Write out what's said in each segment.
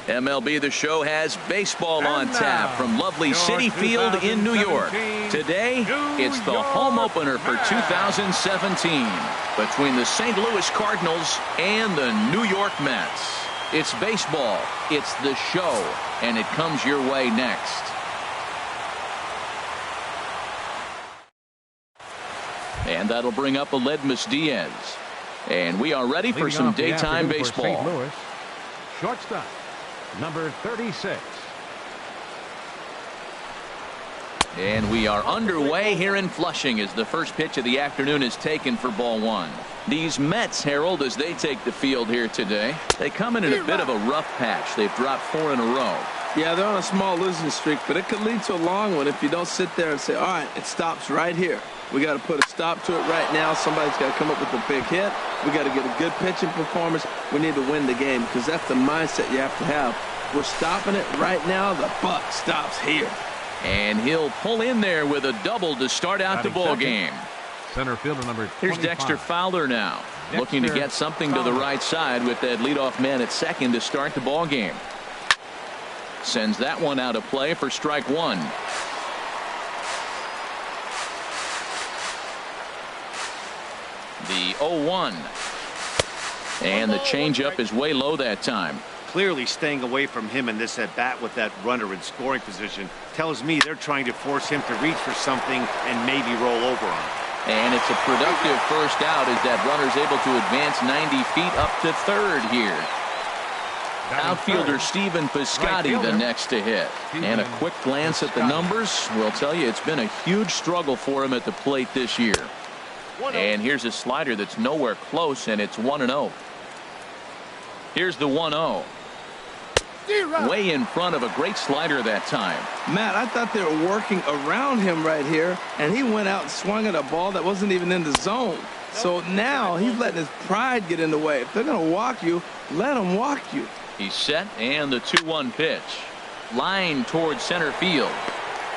MLB The Show has baseball on tap from lovely Citi Field in New York. Today, it's the home opener for 2017 between the St. Louis Cardinals and the New York Mets. It's baseball, it's the show, and it comes your way next. And that'll bring up Aledmys Diaz. And we are ready for some daytime baseball. St. Louis, shortstop, number 36. And we are underway here in Flushing as the first pitch of the afternoon is taken for ball one. These Mets, Harold, as they take the field here today, they come in a bit of a rough patch. They've dropped 4 in a row. Yeah, they're on a small losing streak, but it could lead to a long one if you don't sit there and say, all right, it stops right here. We got to put a stop to it right now. Somebody's got to come up with a big hit. We got to get a good pitching performance. We need to win the game because that's the mindset you have to have. We're stopping it right now. The buck stops here. And he'll pull in there with a double to start out the ball game. Center fielder number 25. Here's Dexter Fowler now, looking to get something to the right side with that leadoff man at second to start the ball game. Sends that one out of play for strike one. The 0-1. And the changeup is way low that time. Clearly staying away from him in this at-bat with that runner in scoring position tells me they're trying to force him to reach for something and maybe roll over on it. And it's a productive first out as that runner's able to advance 90 feet up to third here. Outfielder Stephen Piscotty the next to hit. And a quick glance at the numbers will tell you it's been a huge struggle for him at the plate this year. And here's a slider that's nowhere close, and it's 1-0. Here's the 1-0. Way in front of a great slider that time. Matt, I thought they were working around him right here, and he went out and swung at a ball that wasn't even in the zone. So now he's letting his pride get in the way. If they're going to walk you, let them walk you. He's set, and the 2-1 pitch. Line towards center field.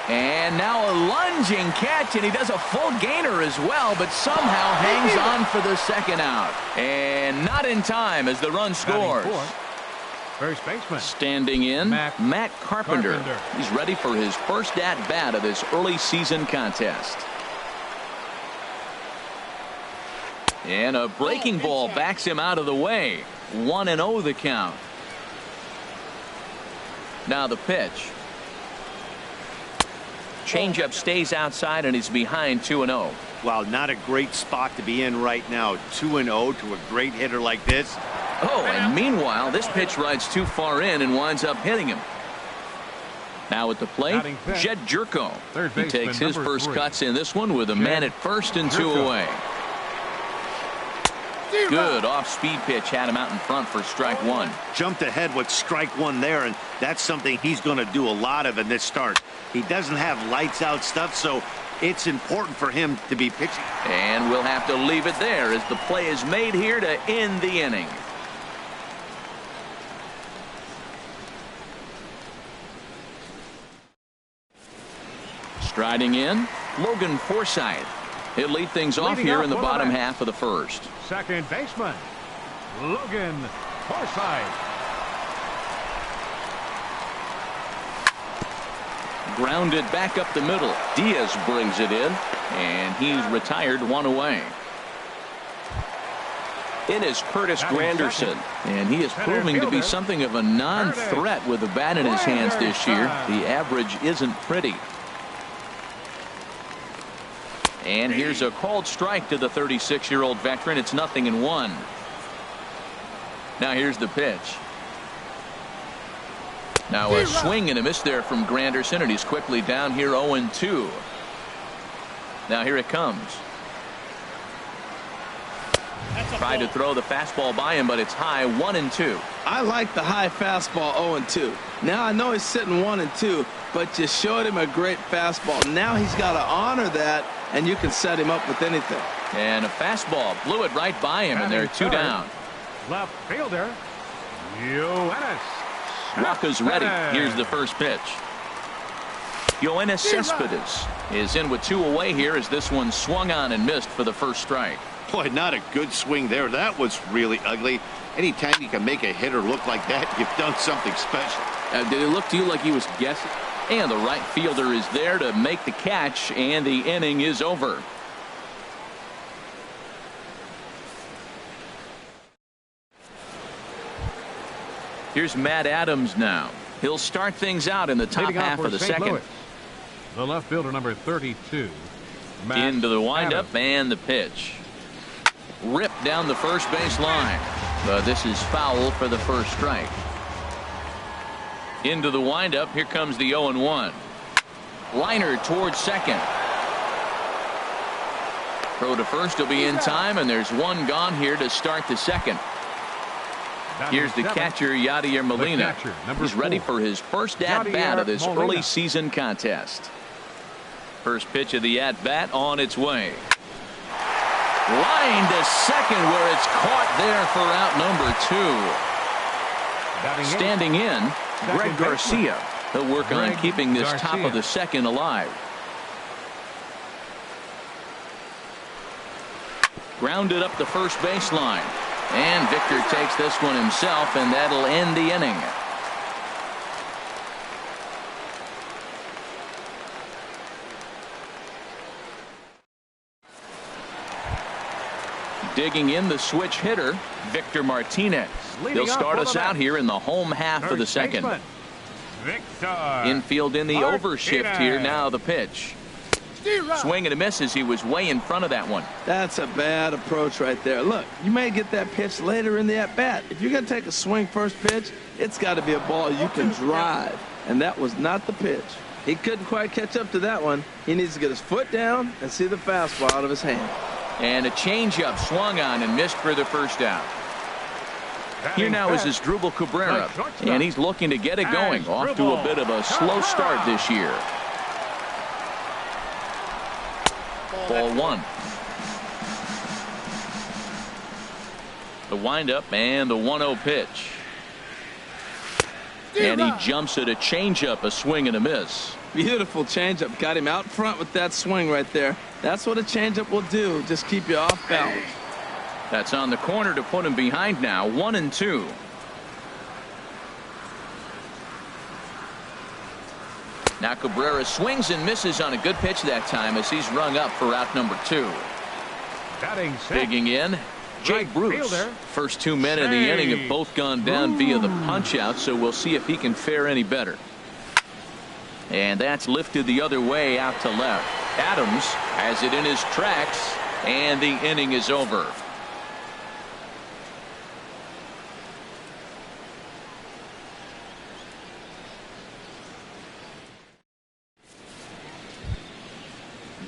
And now a lunging catch, and he does a full gainer as well, but somehow hangs on for the second out. And not in time as the run scores. First baseman. Standing in, Matt Carpenter. He's ready for his first at-bat of this early season contest. And a breaking ball backs him out of the way. 1-0 the count. Now the pitch. Changeup stays outside, and he's behind 2-0. Wow, not a great spot to be in right now. 2-0 to a great hitter like this. Oh, and meanwhile, this pitch rides too far in and winds up hitting him. Now at the plate, Jed Jerko. He takes his first cuts in this one with a man at first and 2 away. Good off-speed pitch had him out in front for strike one. Jumped ahead with strike one there, and that's something he's going to do a lot of in this start. He doesn't have lights-out stuff, so it's important for him to be pitching. And we'll have to leave it there as the play is made here to end the inning. Striding in, Logan Forsythe. He'll lead things off here in the bottom half of the first. Second baseman, Logan Forsythe. Grounded back up the middle. Diaz brings it in, and he's retired 1 away. In is Curtis Granderson, and he is proving to be something of a non-threat with the bat in his hands this year. The average isn't pretty. And here's a called strike to the 36-year-old veteran. It's 0-1. Now here's the pitch. Now a swing and a miss there from Granderson, and he's quickly down here 0-2. Now here it comes. Tried to throw the fastball by him, but it's high 1-2. I like the high fastball 0-2. Now I know he's sitting 1-2, but you showed him a great fastball. Now he's got to honor that, and you can set him up with anything. And a fastball blew it right by him, and they're 2 down. Left fielder, Yoenis. Rocca's ready. Here's the first pitch. Yoenis Cespedes is in with 2 away here as this one swung on and missed for the first strike. Boy, not a good swing there. That was really ugly. Anytime you can make a hitter look like that, you've done something special. Did it look to you like he was guessing? And the right fielder is there to make the catch, and the inning is over. Here's Matt Adams now. He'll start things out in the top half of the second. Louis, the left fielder, number 32. Matt Into the windup Adams. and the pitch. Ripped down the first base line. But this is foul for the first strike. Into the windup. Here comes the 0-1. Liner towards second. Throw to first will be in time, and there's one gone here to start the second. Here's the catcher, Yadier Molina. He's ready for his first at-bat of this early season contest. First pitch of the at-bat on its way. Line to second, where it's caught there for out number 2. Standing in, Greg Garcia. He'll work on keeping this top of the second alive. Grounded up the first baseline. And Victor takes this one himself, and that'll end the inning. Digging in the switch hitter, Victor Martinez. He'll start us out here in the home half of the second. Infield in the overshift here. Now the pitch. Swing and a miss as he was way in front of that one. That's a bad approach right there. Look, you may get that pitch later in the at-bat. If you're going to take a swing first pitch, it's got to be a ball you can drive. And that was not the pitch. He couldn't quite catch up to that one. He needs to get his foot down and see the fastball out of his hand. And a changeup swung on and missed for the first out. Here now is Asdrubal Cabrera, and he's looking to get it going. Off to a bit of a slow start this year. Ball 1. The windup and the 1-0 pitch. And he jumps at a changeup, a swing and a miss. Beautiful changeup. Got him out front with that swing right there. That's what a changeup will do. Just keep you off balance. That's on the corner to put him behind now. 1-2. Now Cabrera swings and misses on a good pitch that time as he's rung up for out number 2. Digging in, Jake Bruce. First 2 men in the inning have both gone down via the punch out, so we'll see if he can fare any better. And that's lifted the other way out to left. Adams has it in his tracks, and the inning is over.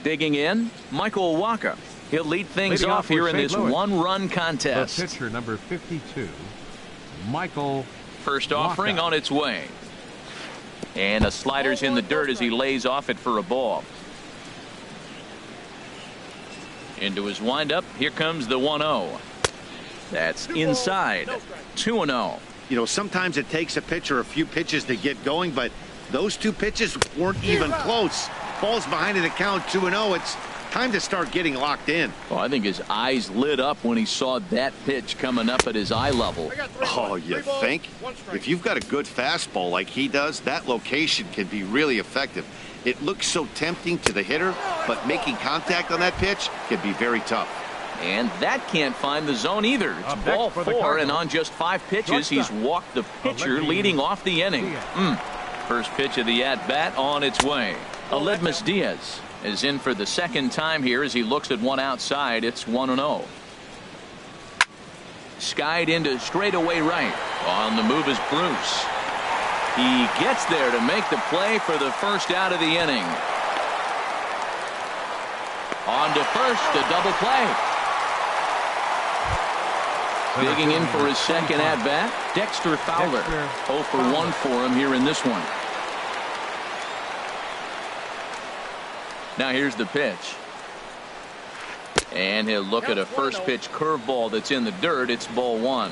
Digging in, Michael Walker. He'll lead things off here in this one-run contest. The pitcher, number 52, Michael First offering on its way. And a slider's in the dirt as he lays off it for a ball. Into his windup. Here comes the 1-0. That's inside. 2-0. You know, sometimes it takes a pitcher a few pitches to get going, but those two pitches weren't even close. Ball's behind in the count, 2-0. It's time to start getting locked in. Well, I think his eyes lit up when he saw that pitch coming up at his eye level. Oh, you think? If you've got a good fastball like he does, that location can be really effective. It looks so tempting to the hitter, but making contact on that pitch can be very tough. And that can't find the zone either. It's ball 4, and on just 5 pitches, he's walked the pitcher leading off the inning. First pitch of the at-bat on its way. Aledmus Diaz is in for the second time here as he looks at one outside. It's 1-0. Skied into straightaway right. On the move is Bruce. He gets there to make the play for the first out of the inning. On to first, a double play. Digging in for his second at-bat, Dexter Fowler. 0 for 1 for him here in this one. Now here's the pitch. And he'll look at a first pitch curveball that's in the dirt. It's ball 1.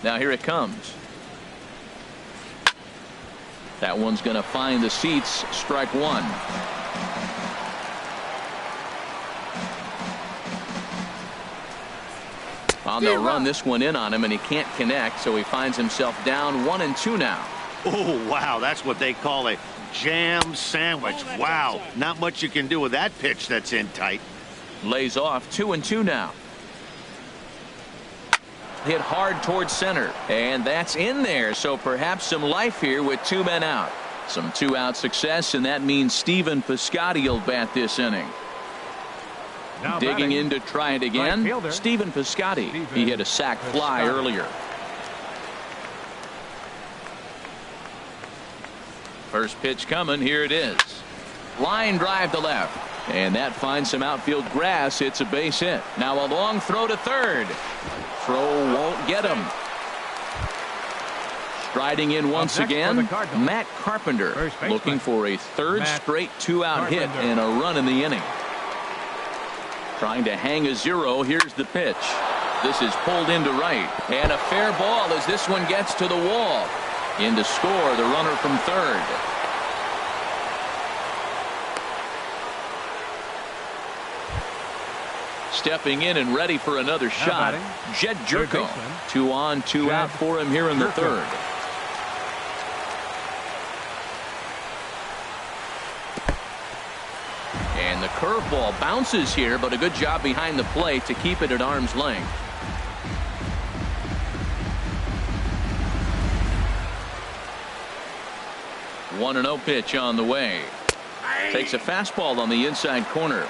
Now here it comes. That one's going to find the seats. Strike 1. They'll run this one in on him, and he can't connect, so he finds himself down 1-2 now. Oh, wow, that's what they call a jam sandwich. Wow, not much you can do with that pitch that's in tight. Lays off 2-2 now. Hit hard towards center, and that's in there, so perhaps some life here with 2 men out. Some 2-out success, and that means Stephen Piscotty will bat this inning. Now digging batting, in to try it again, Stephen Piscotty. He hit a sac fly earlier. First pitch coming. Here it is. Line drive to left. And that finds some outfield grass. It's a base hit. Now a long throw to third. Throw won't get him. Striding in once again, Matt Carpenter, looking for a third straight 2-out hit and a run in the inning. Trying to hang a 0. Here's the pitch. This is pulled into right. And a fair ball as this one gets to the wall. In to score the runner from third. Stepping in and ready for another shot, Jed Jerko. 2 on, 2 out for him here in the third. And the curveball bounces here, but a good job behind the plate to keep it at arm's length. One 1-0 pitch on the way. Takes a fastball on the inside corner.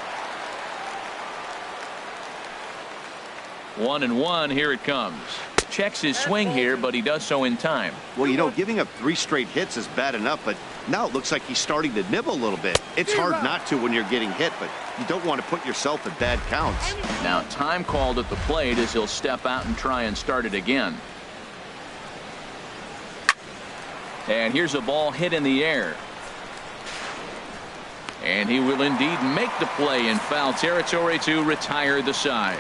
1-1. Here it comes. Checks his swing here, but he does so in time. Well, you know, giving up 3 straight hits is bad enough, but now it looks like he's starting to nibble a little bit. It's hard not to when you're getting hit, but you don't want to put yourself in bad counts. Now time called at the plate as he'll step out and try and start it again. And here's a ball hit in the air. And he will indeed make the play in foul territory to retire the side.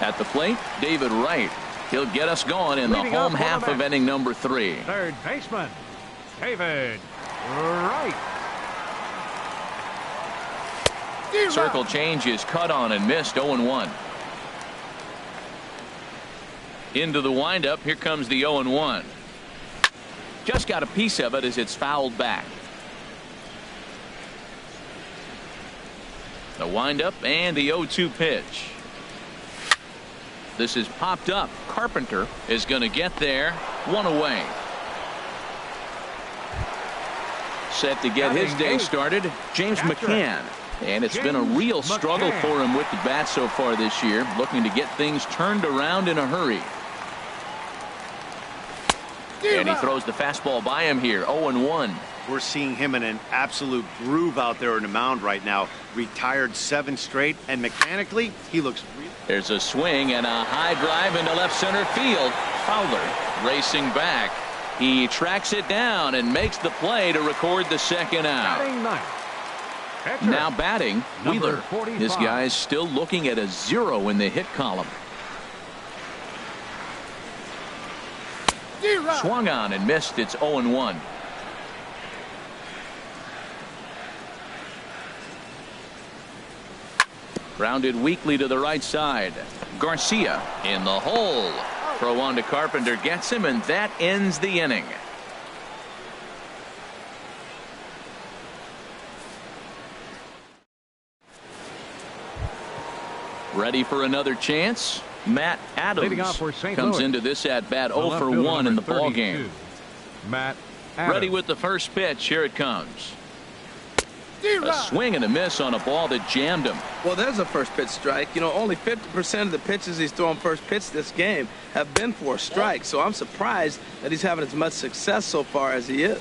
At the plate, David Wright. He'll get us going in the home half of inning number 3. Third baseman, David Wright. Circle change is cut on and missed. 0-1. Into the windup. Here comes the 0-1. Just got a piece of it as it's fouled back. The windup and the 0-2 pitch. This is popped up. Carpenter is going to get there. One away. Set to get his day started, James McCann. And it's been a real struggle for him with the bat so far this year, looking to get things turned around in a hurry. And he throws the fastball by him here, 0-1. We're seeing him in an absolute groove out there in the mound right now. Retired 7 straight, and mechanically, he looks really... There's a swing and a high drive into left center field. Fowler racing back. He tracks it down and makes the play to record the second out. Now batting, Wheeler. This guy's still looking at a 0 in the hit column. Swung on and missed. It's 0-1. Grounded weakly to the right side. Garcia in the hole. Throw on to Carpenter gets him, and that ends the inning. Ready for another chance? Matt Adams comes into this at bat 0 for 1 in the ball game. Matt Adams. Ready with the first pitch. Here it comes. A swing and a miss on a ball that jammed him. Well, there's a first pitch strike. You know, only 50% of the pitches he's thrown first pitch this game have been for a strike. So I'm surprised that he's having as much success so far as he is.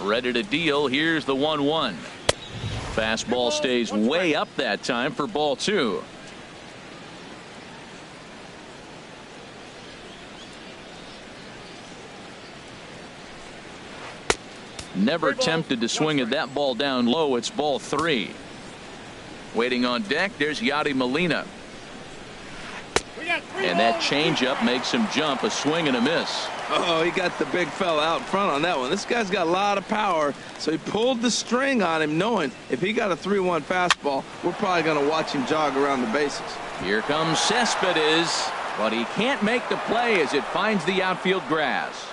Ready to deal. Here's the 1-1. Fastball stays way up that time for ball 2. Never tempted to swing at that ball down low. It's ball 3. Waiting on deck, there's Yadi Molina. And that changeup makes him jump. A swing and a miss. Oh, he got the big fella out front on that one. This guy's got a lot of power, so he pulled the string on him, knowing if he got a 3-1 fastball, we're probably going to watch him jog around the bases. Here comes Cespedes, but he can't make the play as it finds the outfield grass.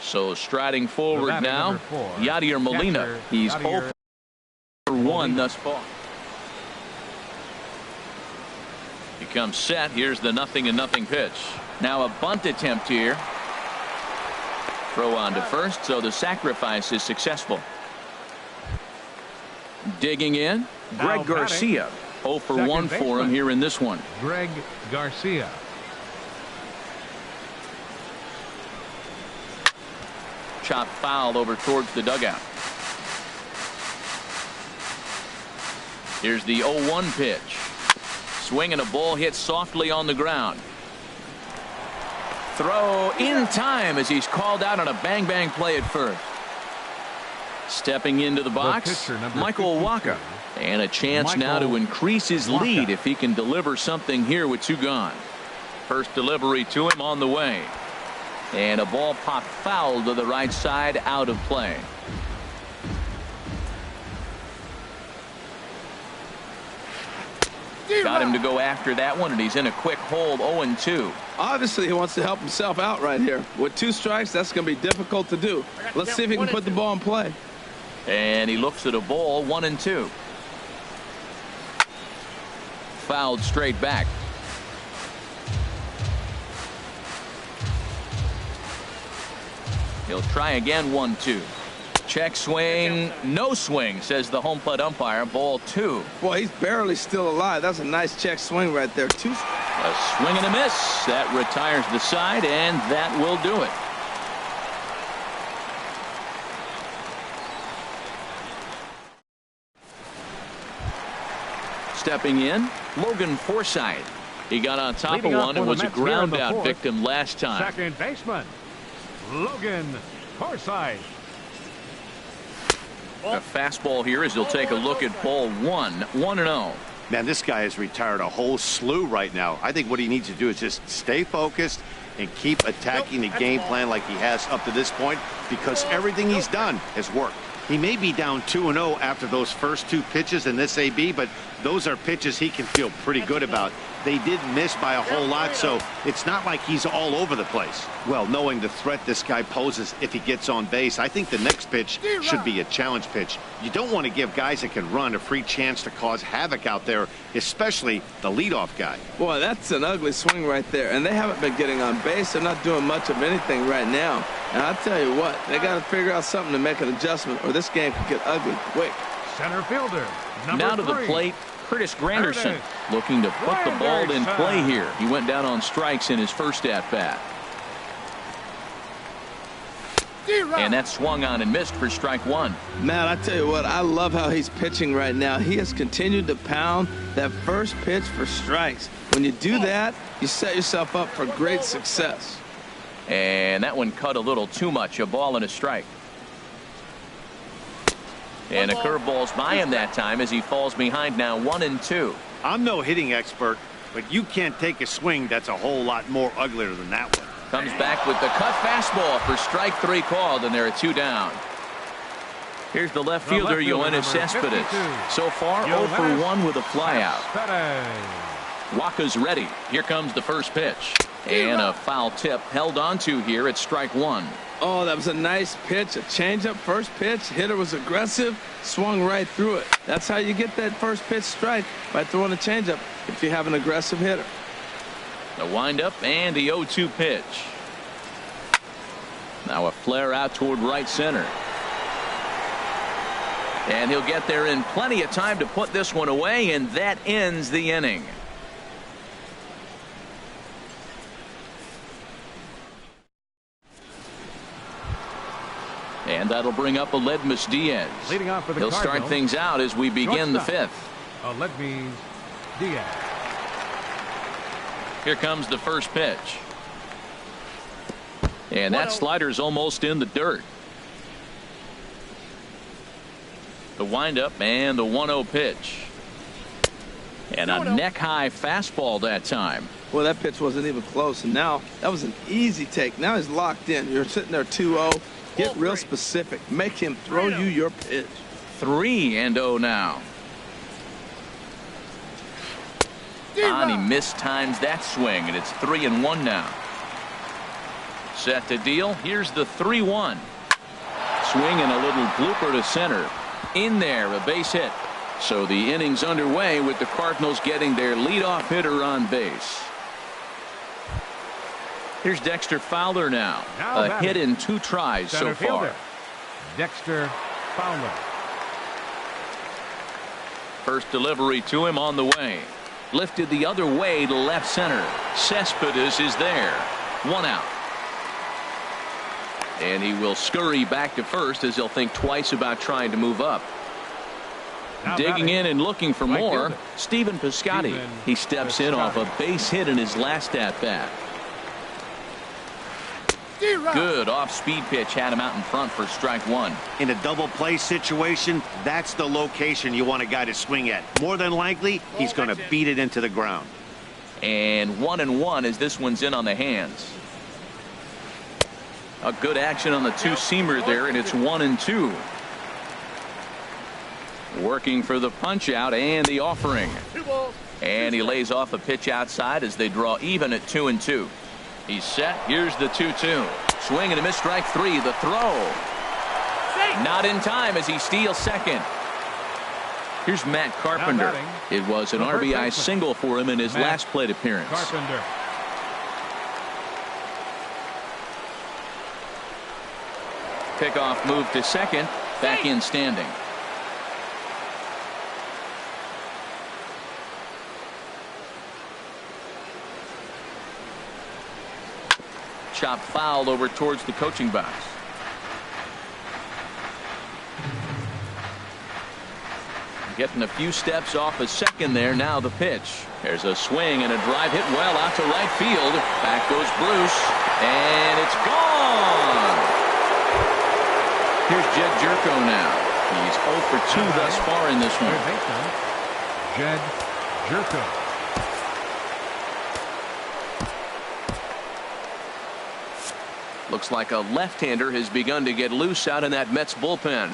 So striding forward now, Yadier Molina. He's 0 for 1 thus far. He comes set. Here's the 0-0 pitch. Now a bunt attempt here. Throw on to first, so the sacrifice is successful. Digging in, Greg Garcia. 0 for 1 for him here in this one. Greg Garcia. Chop foul over towards the dugout. Here's the 0-1 pitch. Swing and a ball hit softly on the ground. Throw in time as he's called out on a bang play at first. Stepping into the box, Michael Wacha. And a chance now to increase his lead if he can deliver something here with 2 gone. First delivery to him on the way. And a ball popped foul to the right side, out of play. Got him to go after that one, and he's in a quick hold, 0-2. Obviously, he wants to help himself out right here. With 2 strikes, that's going to be difficult to do. Let's see if he can put the ball in play. And he looks at a ball, 1-2. Fouled straight back. He'll try again, 1-2. Check swing, no swing, says the home plate umpire. Ball 2. Boy, he's barely still alive. That's a nice check swing right there. 2. A swing and a miss. That retires the side, and that will do it. Stepping in, Logan Forsythe. He got on top of one and was a ground out victim last time. Second baseman, Logan Forsythe. A fastball here as he'll take a look at ball 1. 1-0. Man, this guy has retired a whole slew right now. I think what he needs to do is just stay focused and keep attacking the game plan like he has up to this point, because everything he's done has worked. He may be down 2-0 after those first two pitches in this AB, but those are pitches he can feel pretty good about. They did miss by a whole lot, so it's not like he's all over the place. Well, knowing the threat this guy poses if he gets on base, I think the next pitch should be a challenge pitch. You don't want to give guys that can run a free chance to cause havoc out there, especially the leadoff guy. Boy, that's an ugly swing right there, and they haven't been getting on base. They're not doing much of anything right now. And I'll tell you what, they got to figure out something to make an adjustment, or this game could get ugly quick. Center fielder, now to the plate, Curtis Granderson, looking to put the ball in play here. He went down on strikes in his first at-bat. And that swung on and missed for strike one. Man, I tell you what, I love how he's pitching right now. He has continued to pound that first pitch for strikes. When you do that, you set yourself up for great success. And that one cut a little too much, a ball and a strike. And a curveball's by him that time as he falls behind now 1-2. I'm no hitting expert, but you can't take a swing that's a whole lot more uglier than that one. Comes back with the cut fastball for strike three called, and there are two down. Here's the left fielder, Yoenis Cespedes. So far, 0 for 1 with a flyout. Waka's ready. Here comes the first pitch. And a foul tip held onto here at strike one. Oh, that was a nice pitch, a changeup first pitch. Hitter was aggressive, swung right through it. That's how you get that first pitch strike, by throwing a changeup if you have an aggressive hitter. The windup and the 0-2 pitch. Now a flare out toward right center. And he'll get there in plenty of time to put this one away, and that ends the inning. And that'll bring up Aledmys Diaz. Leading off for the He'll start things out as we begin the fifth. Aledmys Diaz. Here comes the first pitch. And that slider's almost in the dirt. The windup and the 1-0 pitch. And a neck-high fastball that time. Well, that pitch wasn't even close, and now that was an easy take. Now he's locked in. You're sitting there 2-0. Get real specific. Make him throw you your pitch. 3-0 now. And he mistimes that swing, and it's 3-1 now. Set to deal. Here's the 3-1. Swing and a little blooper to center. In there, a base hit. So the inning's underway with the Cardinals getting their leadoff hitter on base. Here's Dexter Fowler now. A hit in 2 tries so far. Dexter Fowler. First delivery to him on the way. Lifted the other way to left center. Cespedes is there. 1 out. And he will scurry back to first as he'll think twice about trying to move up. Digging in and looking for more, Stephen Piscotty. He steps in off a base hit in his last at-bat. Good off-speed pitch had him out in front for strike one. In a double play situation, that's the location you want a guy to swing at. More than likely, he's going to beat it into the ground. And 1-1 as this one's in on the hands. A good action on the two-seamer there, and it's 1-2. Working for the punch-out and the offering. And he lays off a pitch outside as they draw even at 2-2. He's set. Here's the 2-2. Swing and a miss, strike three. The throw. Not in time as he steals second. Here's Matt Carpenter. It was an RBI single for him in his last plate appearance. Carpenter. Pickoff move to second. Back in standing. Chop foul over towards the coaching box. Getting a few steps off a second there. Now the pitch. There's a swing and a drive hit well out to right field. Back goes Bruce. And it's gone. Here's Jed Jerko now. He's 0 for 2 thus far in this one. Jed Jerko. Looks like a left-hander has begun to get loose out in that Mets bullpen.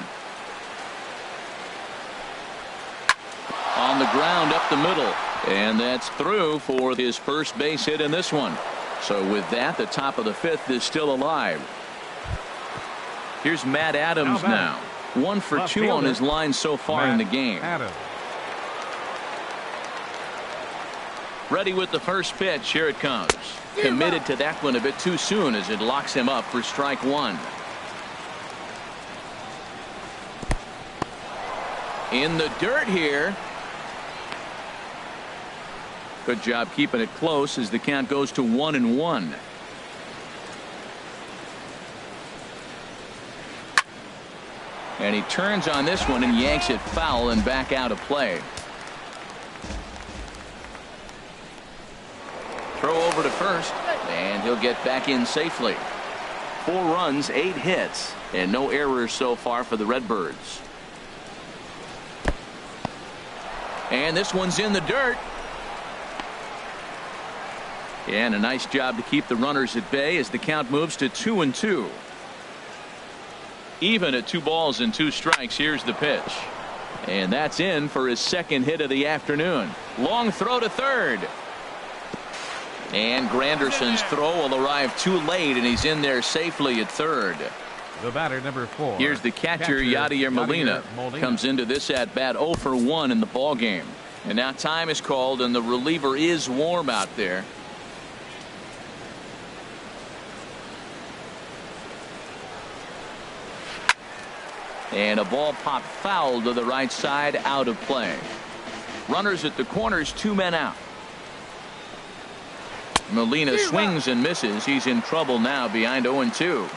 On the ground up the middle. And that's through for his first base hit in this one. So with that, the top of the fifth is still alive. Here's Matt Adams now. 1 for 2 on his line so far in the game. Ready with the first pitch. Here it comes. Committed to that one a bit too soon as it locks him up for strike one. In the dirt here. Good job keeping it close as the count goes to 1-1. And he turns on this one and yanks it foul and back out of play. Throw over to first, and he'll get back in safely. 4 runs, 8 hits, and no errors so far for the Redbirds. And this one's in the dirt. And a nice job to keep the runners at bay as the count moves to 2-2. Even at 2 balls and 2 strikes. Here's the pitch. And that's in for his second hit of the afternoon. Long throw to third. And Granderson's throw will arrive too late, and he's in there safely at third. The batter, number 4. Here's the catcher, Yadier Molina. Comes into this at bat 0 for 1 in the ball game. And now time is called, and the reliever is warm out there. And a ball popped foul to the right side, out of play. Runners at the corners, 2 men out. Molina swings and misses. He's in trouble now behind 0-2.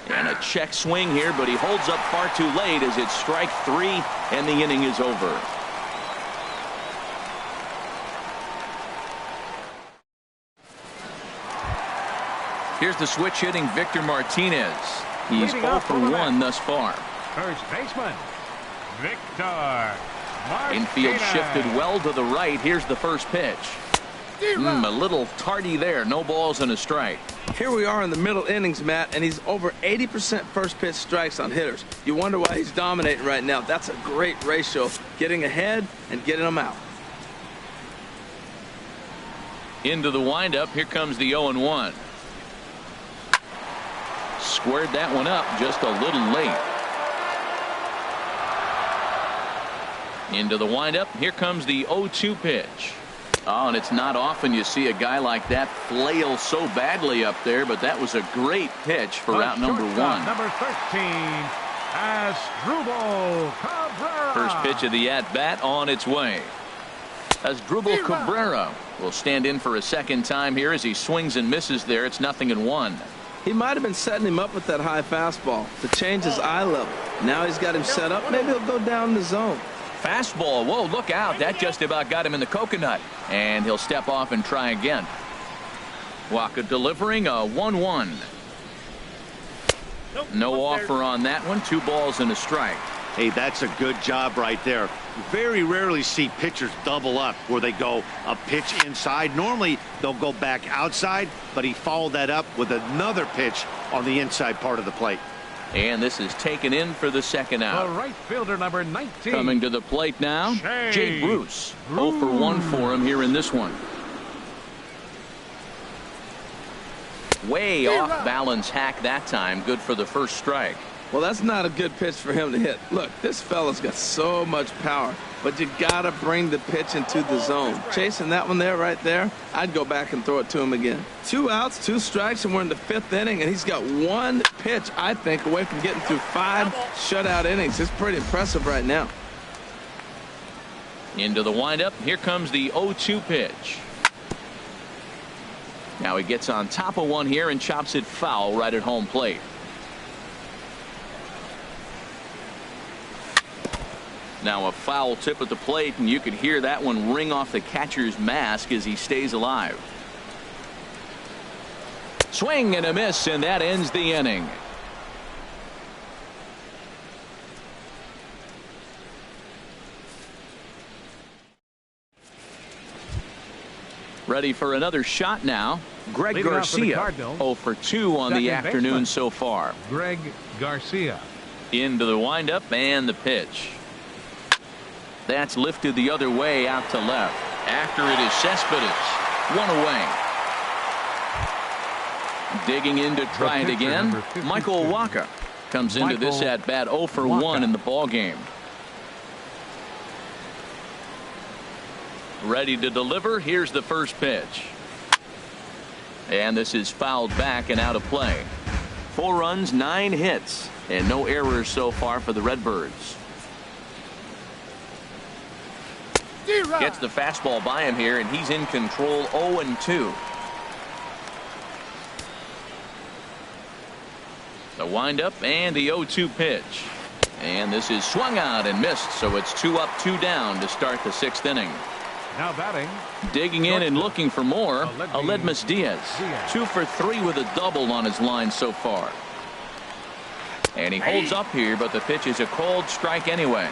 And a check swing here, but he holds up far too late as it's strike 3 and the inning is over. Here's the switch hitting Victor Martinez. He's 0 for 1 thus far. First baseman, Victor Martinez. Infield shifted well to the right. Here's the first pitch. A little tardy there. No balls and a strike. Here we are in the middle innings, Matt, and he's over 80% first pitch strikes on hitters. You wonder why he's dominating right now. That's a great ratio, getting ahead and getting them out. Into the windup. Here comes the 0-1. Squared that one up just a little late. Into the windup. Here comes the 0-2 pitch. Oh, and it's not often you see a guy like that flail so badly up there, but that was a great pitch for route number 1. Number 13, Asdrubal Cabrera. First pitch of the at-bat on its way. Asdrubal Cabrera will stand in for a second time here as he swings and misses there. It's 0-1. He might have been setting him up with that high fastball to change his eye level. Now he's got him set up. Maybe he'll go down the zone. Fastball. Whoa, look out. That just about got him in the coconut. And he'll step off and try again. Waka delivering a 1-1. No offer on that one. 2 balls and a strike. Hey, that's a good job right there. Very rarely see pitchers double up where they go a pitch inside. Normally they'll go back outside, but he followed that up with another pitch on the inside part of the plate. And this is taken in for the second out. The right fielder, number 19. Coming to the plate now, Jay Bruce. 0 for 1 for him here in this one. Way off balance hack that time. Good for the first strike. Well, that's not a good pitch for him to hit. Look, this fella's got so much power, but you got to bring the pitch into the zone. Chasing that one there, right there, I'd go back and throw it to him again. 2 outs, 2 strikes, and we're in the 5th inning, and he's got 1 pitch, I think, away from getting through 5 shutout innings. It's pretty impressive right now. Into the windup. Here comes the 0-2 pitch. Now he gets on top of one here and chops it foul right at home plate. Now a foul tip at the plate, and you could hear that one ring off the catcher's mask as he stays alive. Swing and a miss, and that ends the inning. Ready for another shot now. Greg Garcia, 0 for 2 on the afternoon so far. Greg Garcia. Into the windup and the pitch. That's lifted the other way out to left. After it is Cespedes. One away. Digging in to try it again. Michael Wacha comes into this at bat 0 for 1 in the ball game. Ready to deliver. Here's the first pitch. And this is fouled back and out of play. 4 runs, 9 hits, and no errors so far for the Redbirds. Gets the fastball by him here, and he's in control. 0-2. The windup and the 0-2 pitch. And this is swung out and missed, so it's 2 up, 2 down to start the 6th inning. Now batting. Digging in and looking for more, Aledmys Diaz. 2 for 3 with a double on his line so far. And he holds up here, but the pitch is a cold strike anyway.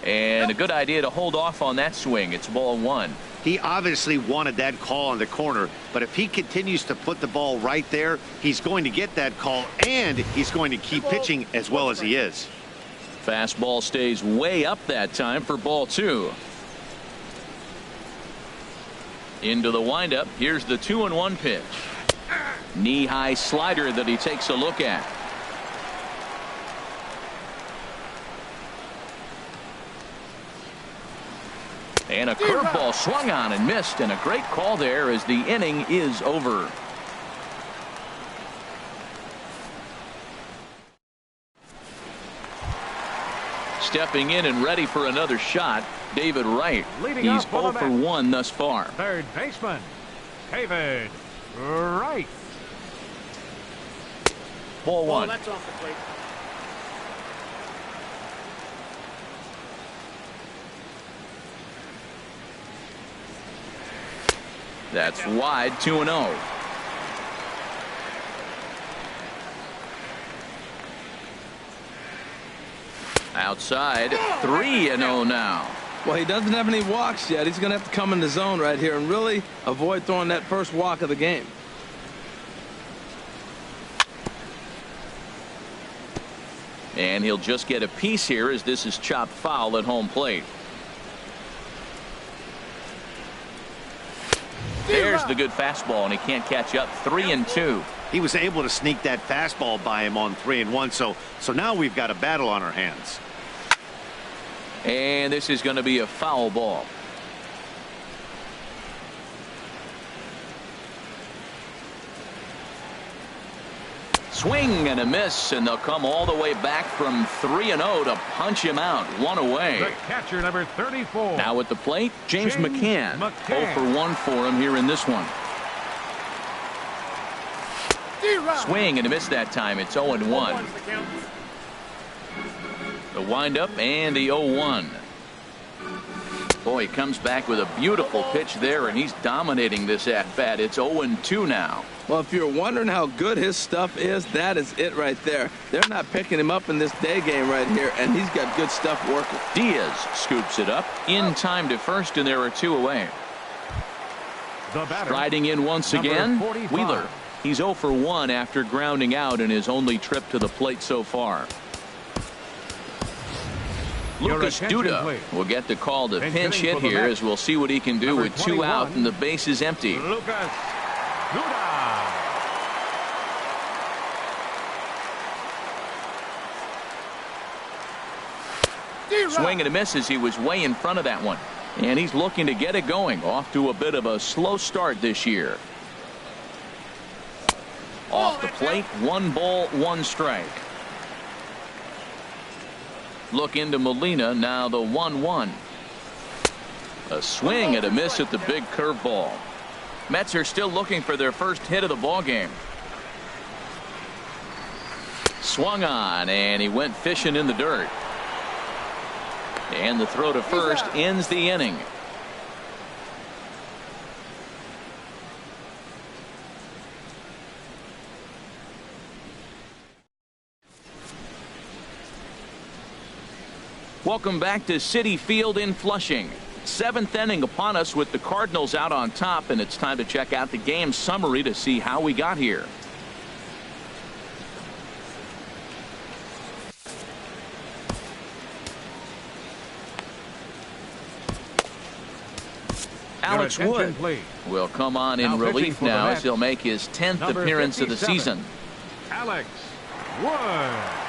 And a good idea to hold off on that swing. It's ball 1. He obviously wanted that call on the corner, but if he continues to put the ball right there, he's going to get that call, and he's going to keep pitching as well as he is. Fastball stays way up that time for ball 2. Into the windup. Here's the 2-1 pitch. Knee-high slider that he takes a look at. And a curveball swung on and missed, and a great call there as the inning is over. Stepping in and ready for another shot, David Wright. He's 0 for 1 thus far. Third baseman, David Wright. Ball 1. That's off the plate. That's wide. 2-0. Outside. 3-0 now. Well, he doesn't have any walks yet. He's going to have to come in the zone right here and really avoid throwing that first walk of the game. And he'll just get a piece here as this is chopped foul at home plate. There's the good fastball, and he can't catch up. 3-2. He was able to sneak that fastball by him on 3-1, so now we've got a battle on our hands. And this is going to be a foul ball. Swing and a miss, and they'll come all the way back from 3-0 to punch him out. 1 away. The catcher, number 34. Now at the plate, James McCann. 0 for 1 for him here in this one. Swing and a miss that time. It's 0-1. The windup and the 0-1. Boy, he comes back with a beautiful pitch there, and he's dominating this at-bat. It's 0-2 now. Well, if you're wondering how good his stuff is, that is it right there. They're not picking him up in this day game right here, and he's got good stuff working. Diaz scoops it up in time to first, and there are 2 away. Striding in once again, Wheeler. He's 0 for 1 after grounding out in his only trip to the plate so far. Lucas Duda will get the call to pinch hit here, as we'll see what he can do with 2 out and the base is empty. Lucas Duda. Swing and a miss as he was way in front of that one. And he's looking to get it going. Off to a bit of a slow start this year. Off the plate, 1 ball, 1 strike. Look into Molina, now the 1-1. A swing and a miss at the big curveball. Mets are still looking for their first hit of the ball game. Swung on, and he went fishing in the dirt. And the throw to first ends the inning. Welcome back to Citi Field in Flushing. Seventh inning upon us with the Cardinals out on top, and it's time to check out the game summary to see how we got here. Alex Wood will come on in relief now as he'll make his 10th appearance of the season. Alex Wood.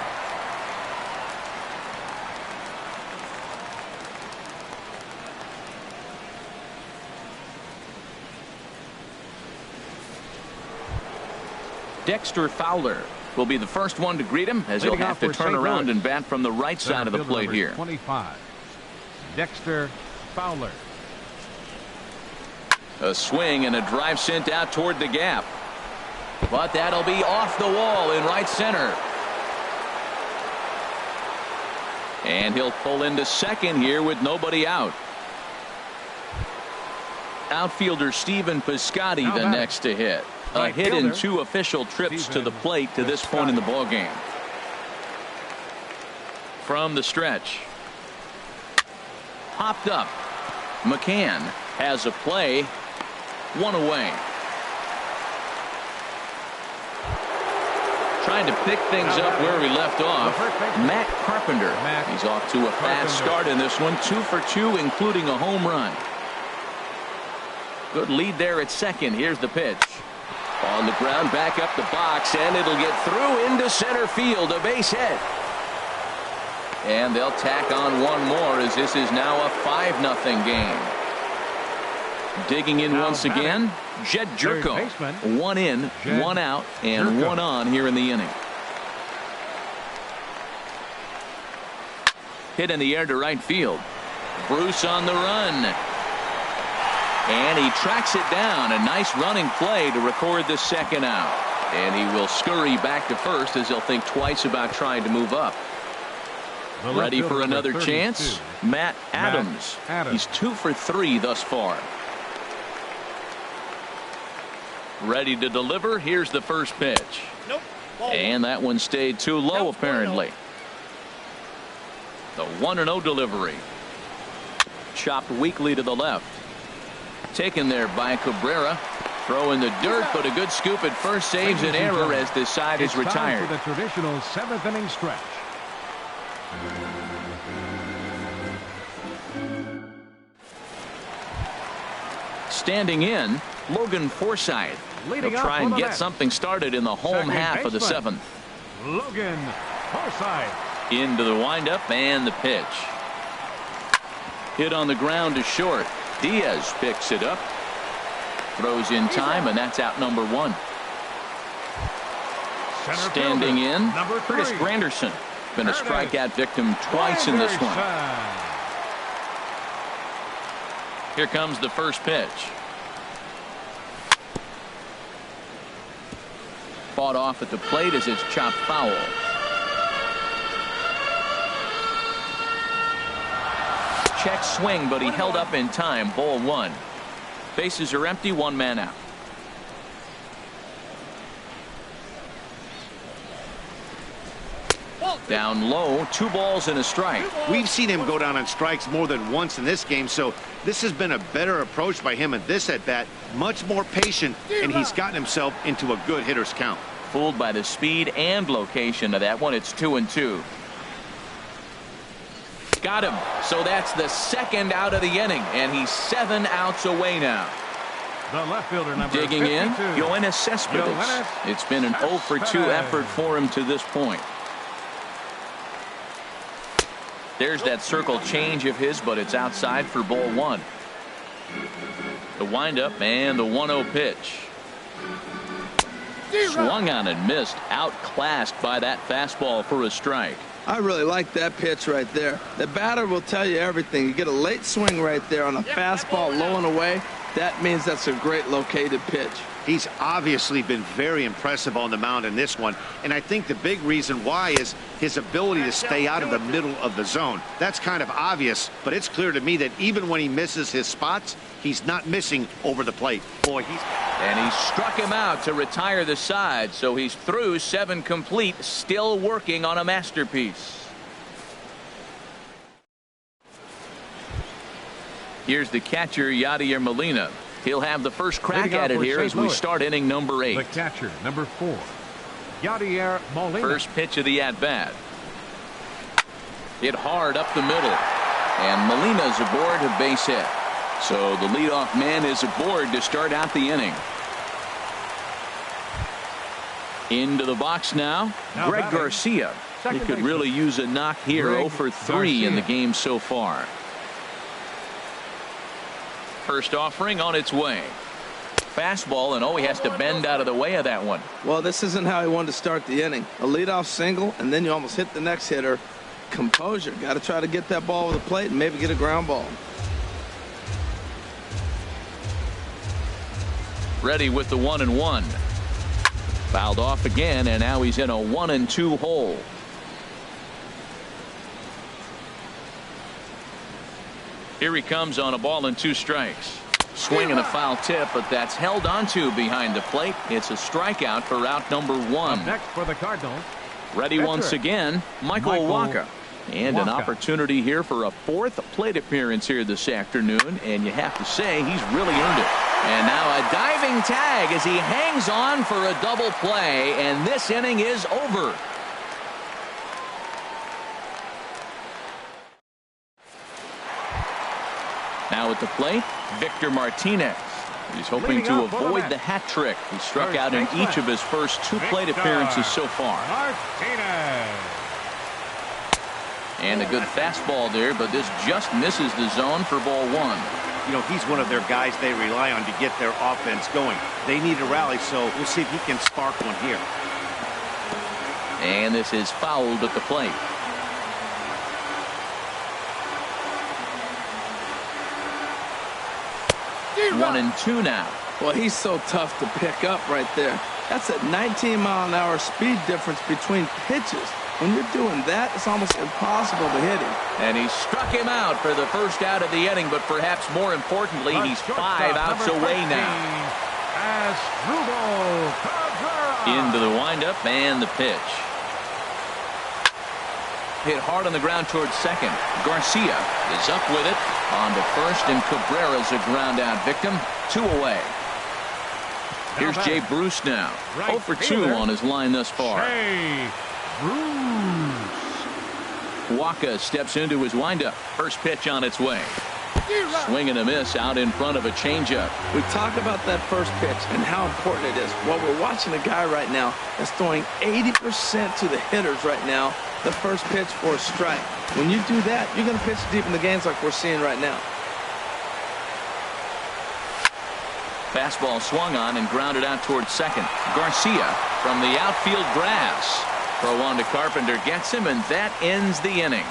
Dexter Fowler will be the first one to greet him as he'll have to turn around and bat from the right side of the plate here. 25. Dexter Fowler. A swing and a drive sent out toward the gap. But that'll be off the wall in right center. And he'll pull into second here with nobody out. Outfielder Stephen Piscotty the next to hit. A hit in 2 official trips to the plate to this point in the ballgame. From the stretch. Popped up. McCann has a play. 1 away. Trying to pick things up where we left off. Matt Carpenter. He's off to a fast start in this one. 2 for 2, including a home run. Good lead there at second. Here's the pitch. On the ground, back up the box, and it'll get through into center field. A base hit. And they'll tack on one more as this is now a 5-0 game. Digging in once again, Jed Jerko. 1 in, 1 out, and 1 on here in the inning. Hit in the air to right field. Bruce on the run. And he tracks it down. A nice running play to record the second out. And he will scurry back to first as he'll think twice about trying to move up. Ready for another chance? Matt Adams. He's 2 for 3 thus far. Ready to deliver. Here's the first pitch. And that one stayed too low apparently. The 1-0 delivery. Chopped weakly to the left. Taken there by Cabrera. Throw in the dirt, but a good scoop at first saves an error as this side is retired. For the traditional 7th inning stretch. Standing in, Logan Forsythe. He'll try and get something started in the home half of the 7th. Logan Forsythe. Into the windup and the pitch. Hit on the ground to short. Diaz picks it up. Throws in time, and that's out number 1. Standing in, Curtis Granderson. Been a strikeout victim twice in this one. Here comes the first pitch. Fought off at the plate as it's chopped foul. Check swing, but he held up in time. Ball 1. Bases are empty. 1 man out. Down low. 2 balls and a strike. We've seen him go down on strikes more than once in this game, so this has been a better approach by him in this at bat. Much more patient, and he's gotten himself into a good hitter's count. Fooled by the speed and location of that one. It's 2-2. Got him. So that's the 2nd out of the inning, and he's 7 outs away now. The left fielder number digging 52. in, Yoenis Cespedes. It's been an 0 for 2 effort for him to this point. There's that circle change of his, but it's outside for ball 1. The windup and the 1-0 pitch. Swung on and missed. Outclassed by that fastball for a strike. I really like that pitch right there. The batter will tell you everything. You get a late swing right there on a fastball low and away. That means that's a great located pitch. He's obviously been very impressive on the mound in this one, and I think the big reason why is his ability to stay out of the middle of the zone. That's kind of obvious, but it's clear to me that even when he misses his spots, he's not missing over the plate. Boy, and he struck him out to retire the side, so he's through 7 complete, still working on a masterpiece. Here's the catcher, Yadier Molina. He'll have the first crack at it here as we start inning number 8. The catcher, number 4, Yadier Molina. First pitch of the at-bat. Hit hard up the middle. And Molina's aboard a base hit. So the leadoff man is aboard to start out the inning. Into the box now, Greg Garcia. He could really use a knock here. 0 for 3 in the game so far. First offering on its way. Fastball, and he has to bend out of the way of that one. Well, this isn't how he wanted to start the inning. A leadoff single, and then you almost hit the next hitter. Composure. Got to try to get that ball over the plate and maybe get a ground ball. Ready with the 1-1. Fouled off again, and now he's in a 1-2 hole. Here he comes on a ball and 2 strikes. Swing and a foul tip, but that's held onto behind the plate. It's a strikeout for out number 1. Up next for the Cardinals. Ready once again, Michael Wacha. And an opportunity here for a 4th plate appearance here this afternoon, and you have to say he's really earned it. And now a diving tag as he hangs on for a double play, and this inning is over. Now at the plate, Victor Martinez. He's hoping to avoid the hat trick. He struck out in each of his first 2 plate appearances so far. Martinez. And a good fastball there, but this just misses the zone for ball 1. You know, he's one of their guys they rely on to get their offense going. They need a rally, so we'll see if he can spark one here. And this is fouled at the plate. One and 2 now. Well, he's so tough to pick up right there. That's a 19-mile-an-hour speed difference between pitches. When you're doing that, it's almost impossible to hit him. And he struck him out for the first out of the inning, but perhaps more importantly, he's 5 outs away now. Into the windup and the pitch. Hit hard on the ground towards second. Garcia is up with it. On to first, and Cabrera's a ground out victim. 2 away. Here's Jay Bruce now. 0 for 2 on his line thus far. Wacha steps into his windup. First pitch on its way. Swing and a miss out in front of a changeup. We talk about that first pitch and how important it is. Well, we're watching a guy right now that's throwing 80% to the hitters right now. The first pitch for a strike. When you do that, you're going to pitch deep in the games like we're seeing right now. Fastball swung on and grounded out towards second. Garcia from the outfield grass. Throw on to Carpenter gets him, and that ends the inning.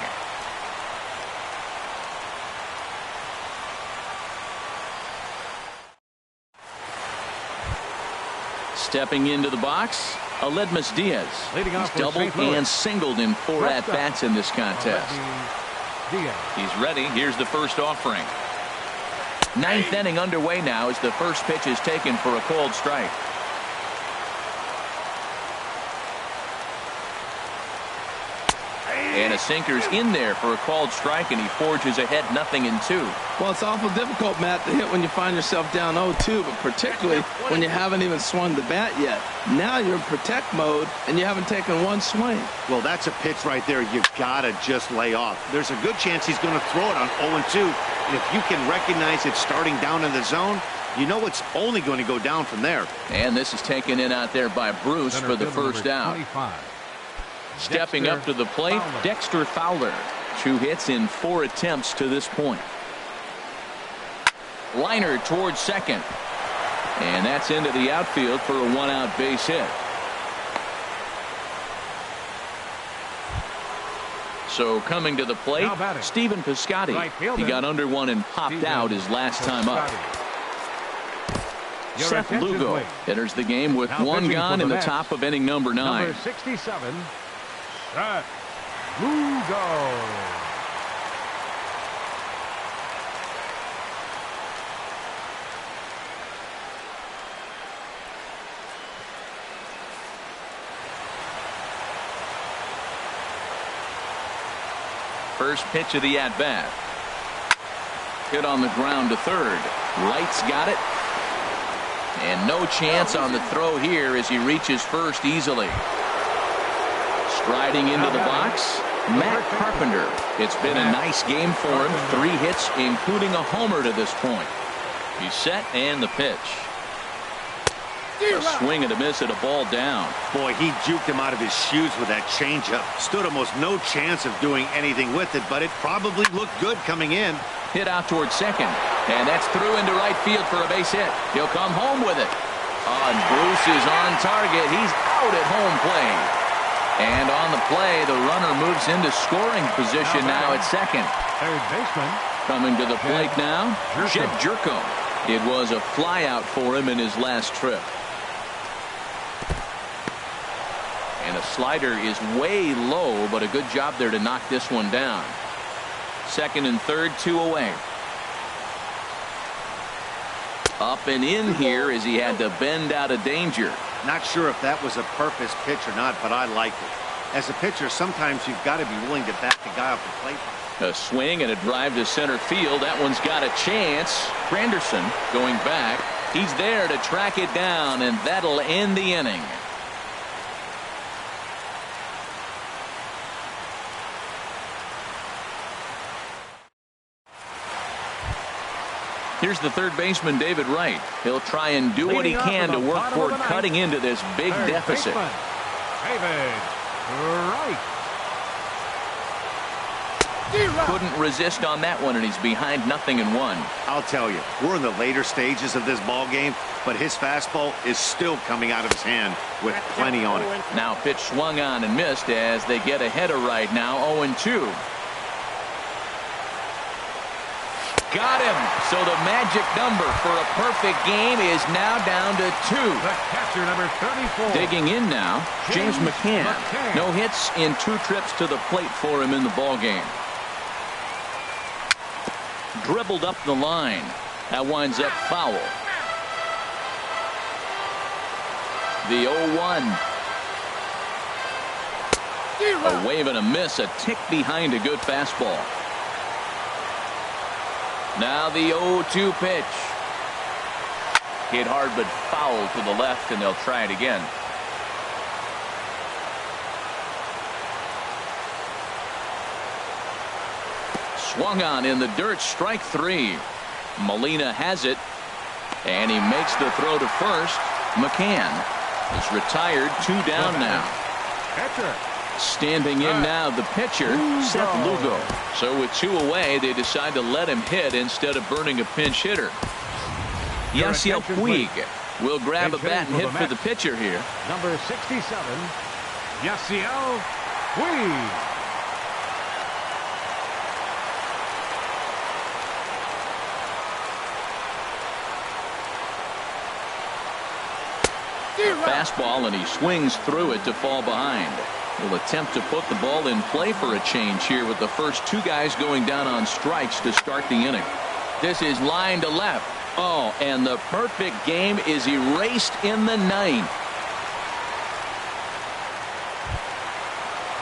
Stepping into the box, Aledmus Diaz. He's doubled and singled in 4 at-bats in this contest. He's ready. Here's the first offering. 9th inning underway now as the first pitch is taken for a called strike. And a sinker's in there for a called strike, and he forges ahead 0-2. Well, it's awful difficult, Matt, to hit when you find yourself down 0-2, but particularly when you haven't even swung the bat yet. Now you're in protect mode, and you haven't taken 1 swing. Well, that's a pitch right there you've got to just lay off. There's a good chance he's going to throw it on 0-2. And if you can recognize it starting down in the zone, you know it's only going to go down from there. And this is taken in out there by Bruce for the first out. Stepping up to the plate, Dexter Fowler. 2 hits in 4 attempts to this point. Liner towards second. And that's into the outfield for a 1-out base hit. So coming to the plate, Stephen Piscotty. He got under one and popped out his last time up. Seth Lugo enters the game with 1 gone in the top of inning number 9. Number 67. Seth Lugo. First pitch of the at-bat. Hit on the ground to third. Wright's got it. And no chance on the throw here as he reaches first easily. Striding into the box, Matt Carpenter. It's been a nice game for him. 3 hits, including a homer to this point. He's set and the pitch. A swing and a miss at a ball down. Boy, he juked him out of his shoes with that changeup. Stood almost no chance of doing anything with it, but it probably looked good coming in. Hit out towards second, and that's through into right field for a base hit. He'll come home with it. And Bruce is on target. He's out at home plate. And on the play, the runner moves into scoring position now at second. Third baseman. Coming to the plate now, Jed Jerko. It was a flyout for him in his last trip. And a slider is way low, but a good job there to knock this one down. Second and third, 2 away. Up and in here as he had to bend out of danger. Not sure if that was a purpose pitch or not, but I liked it. As a pitcher, sometimes you've got to be willing to back the guy off the plate. A swing and a drive to center field. That one's got a chance. Granderson going back. He's there to track it down, and that'll end the inning. Here's the third baseman, David Wright. He'll try and do what he can to work toward cutting into this big deficit. David Wright. Couldn't resist on that one, and he's behind 0-1. I'll tell you, we're in the later stages of this ball game, but his fastball is still coming out of his hand with plenty on it. Now pitch swung on and missed as they get ahead of Wright now 0-2. Got him. So the magic number for a perfect game is now down to 2. The catcher, number 34. Digging in now, James McCann. No hits in 2 trips to the plate for him in the ball game. Dribbled up the line. That winds up foul. The 0-1. A wave and a miss, a tick behind a good fastball. Now the 0-2 pitch. Hit hard but foul to the left, and they'll try it again. Swung on in the dirt, strike 3. Molina has it, and he makes the throw to first. McCann is retired, 2 down now. Catcher. Standing in now, the pitcher, Seth Lugo. So with 2 away, they decide to let him hit instead of burning a pinch hitter. Yasiel Puig will grab a bat and hit for the pitcher here. Number 67, Yasiel Puig. Fastball, and he swings through it to fall behind. Will attempt to put the ball in play for a change here with the first 2 guys going down on strikes to start the inning. This is line to left. Oh, and the perfect game is erased in the 9th.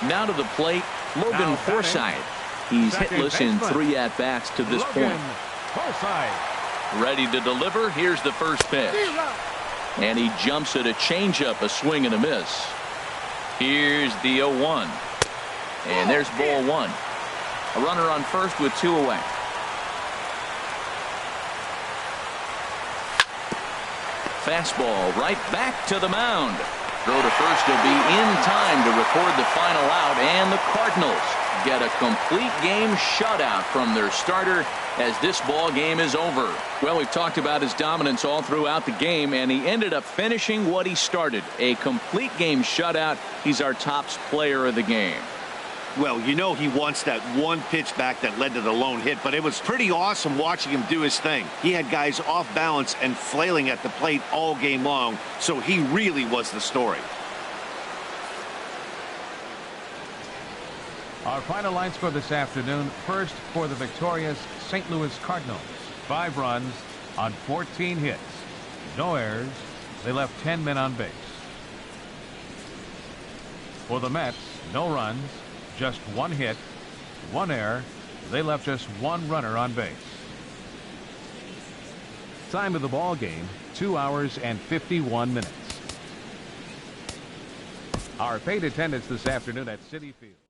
Now to the plate, Logan Forsythe. He's hitless in 3 at-bats to this point. Ready to deliver. Here's the first pitch. And he jumps at a changeup, a swing and a miss. Here's the 0-1. And there's ball 1. A runner on first with 2 away. Fastball right back to the mound. Throw to first will be in time to record the final out, and the Cardinals get a complete game shutout from their starter as this ball game is over. Well, we've talked about his dominance all throughout the game, and he ended up finishing what he started. A complete game shutout. He's our top player of the game. Well, you know he wants that one pitch back that led to the lone hit, but it was pretty awesome watching him do his thing. He had guys off balance and flailing at the plate all game long, so he really was the story. Our final line score this afternoon. First for the victorious St. Louis Cardinals. 5 runs on 14 hits. No errors. They left 10 men on base. For the Mets, no runs, just 1 hit, 1 error. They left just 1 runner on base. Time of the ball game, 2 hours and 51 minutes. Our paid attendance this afternoon at Citi Field.